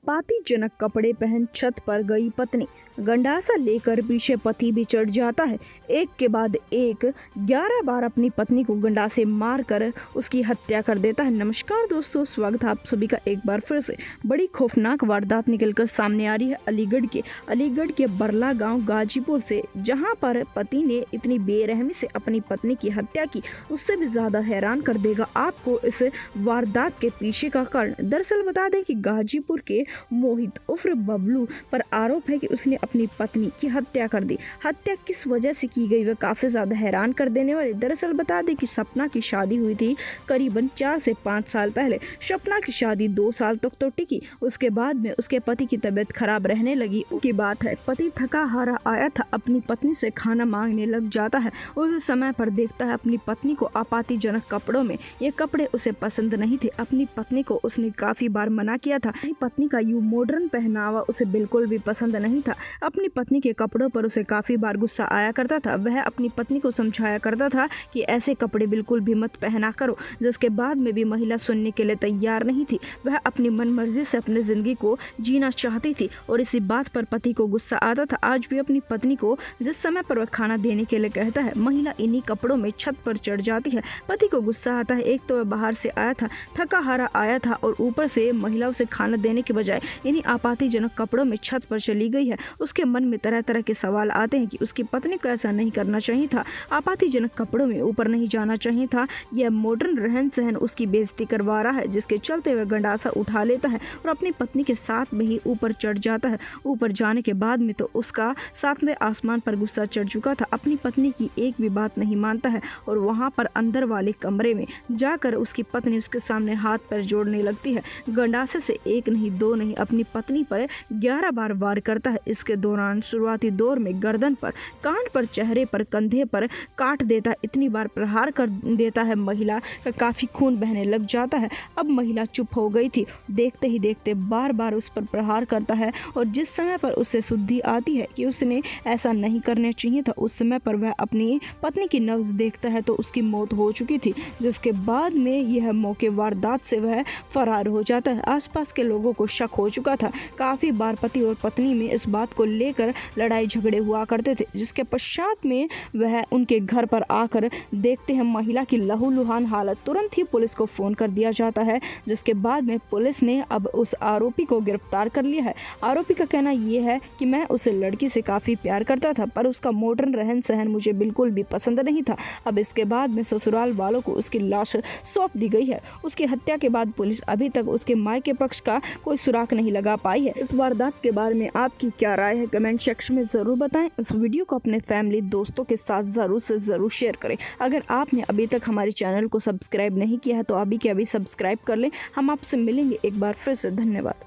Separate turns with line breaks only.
आपत्तिजनक कपड़े पहन छत पर गई पत्नी, गंडासा लेकर पीछे पति भी चढ़ जाता है। एक के बाद एक 11 बार अपनी पत्नी को गंडासे मारकर उसकी हत्या कर देता है। नमस्कार दोस्तों, स्वागत है आप सभी का एक बार फिर से। बड़ी खौफनाक वारदात निकलकर सामने आ रही है अलीगढ़ के बरला गांव गाजीपुर से, जहां पर पति ने इतनी बेरहमी से अपनी पत्नी की हत्या की, उससे भी ज्यादा हैरान कर देगा आपको इस वारदात के पीछे का कारण। दरअसल बता दें कि गाजीपुर के मोहित उर्फ बबलू पर आरोप है कि उसने अपनी पत्नी की हत्या कर दी। हत्या किस वजह से की गई वह काफी ज्यादा हैरान कर देने वाली। दरअसल बता दें कि सपना की शादी हुई थी करीबन 4 से 5 साल पहले। सपना की शादी 2 साल तक तो टिकी, उसके बाद में उसके पति की तबीयत खराब रहने लगी। की बात है, पति थका हारा आया था, अपनी पत्नी से खाना मांगने लग जाता है। उस समय पर देखता है अपनी पत्नी को आपत्तिजनक कपड़ों में। ये कपड़े उसे पसंद नहीं थे। अपनी पत्नी को उसने काफी बार मना किया था। अपनी पत्नी का यूं मॉडर्न पहनावा उसे बिल्कुल भी पसंद नहीं था। अपनी पत्नी के कपड़ों पर उसे काफी बार गुस्सा आया करता था। वह अपनी पत्नी को समझाया करता था कि ऐसे कपड़े बिल्कुल भी मत पहना करो, जिसके बाद में भी महिला सुनने के लिए तैयार नहीं थी। वह अपनी मनमर्जी से अपनी जिंदगी को जीना चाहती थी और इसी बात पर पति को गुस्सा आता था। आज भी अपनी पत्नी को जिस समय पर वह खाना देने के लिए कहता है, महिला इन्हीं कपड़ों में छत पर चढ़ जाती है। पति को गुस्सा आता है। एक तो वह बाहर से आया था, थका हारा आया था, और ऊपर से महिला उसे खाना देने के बजाय इन्हीं आपत्तिजनक कपड़ों में छत पर चली गई है। उसके मन में तरह तरह के सवाल आते हैं कि उसकी पत्नी को ऐसा नहीं करना चाहिए था, आपत्तिजनक कपड़ों में ऊपर नहीं जाना चाहिए था। यह मॉडर्न रहन सहन उसकी बेइज्जती करवा रहा है, जिसके चलते वह गंडासा उठा लेता है और अपनी पत्नी के साथ में ही ऊपर चढ़ जाता है। ऊपर जाने के बाद में तो उसका साथ में आसमान पर गुस्सा चढ़ चुका था। अपनी पत्नी की एक भी बात नहीं मानता है और वहां पर अंदर वाले कमरे में जाकर उसकी पत्नी उसके सामने हाथ पैर जोड़ने लगती है। गंडासे से एक नहीं दो नहीं अपनी पत्नी पर 11 बार वार करता है। इसके दौरान शुरुआती दौर में गर्दन पर, कान पर, चेहरे पर, कंधे पर काट देता है। इतनी बार प्रहार कर देता है, महिला का काफी खून बहने लग जाता है। अब महिला चुप हो गई थी। देखते ही देखते बार बार उस पर प्रहार करता है और जिस समय पर उससे शुद्धि आती है कि उसने ऐसा नहीं करना चाहिए था, उस समय पर वह अपनी पत्नी की नब्ज देखता है तो उसकी मौत हो चुकी थी। जिसके बाद में यह मौके वारदात से वह फरार हो जाता है। आसपास के लोगों को शक हो चुका था। काफी बार पति और पत्नी में इस बात को लेकर लड़ाई झगड़े हुआ करते थे, जिसके पश्चात में वह उनके घर पर आकर देखते हैं महिला की लहूलुहान हालत। तुरंत ही पुलिस को फोन कर दिया जाता है, जिसके बाद में पुलिस ने अब उस आरोपी को गिरफ्तार कर लिया है। आरोपी का कहना यह है कि मैं उस लड़की से काफी प्यार करता था, पर उसका मॉडर्न रहन सहन मुझे बिल्कुल भी पसंद नहीं था। अब इसके बाद में ससुराल वालों को उसकी लाश सौंप दी गई है। उसकी हत्या के बाद पुलिस अभी तक उसके मायके पक्ष का कोई सुराग नहीं लगा पाई है। इस वारदात के बारे में आपकी क्या राय है, कमेंट सेक्शन में जरूर बताएं। इस वीडियो को अपने फैमिली दोस्तों के साथ जरूर से जरूर शेयर करें। अगर आपने अभी तक हमारे चैनल को सब्सक्राइब नहीं किया है तो अभी के अभी सब्सक्राइब कर लें। हम आपसे मिलेंगे एक बार फिर से। धन्यवाद।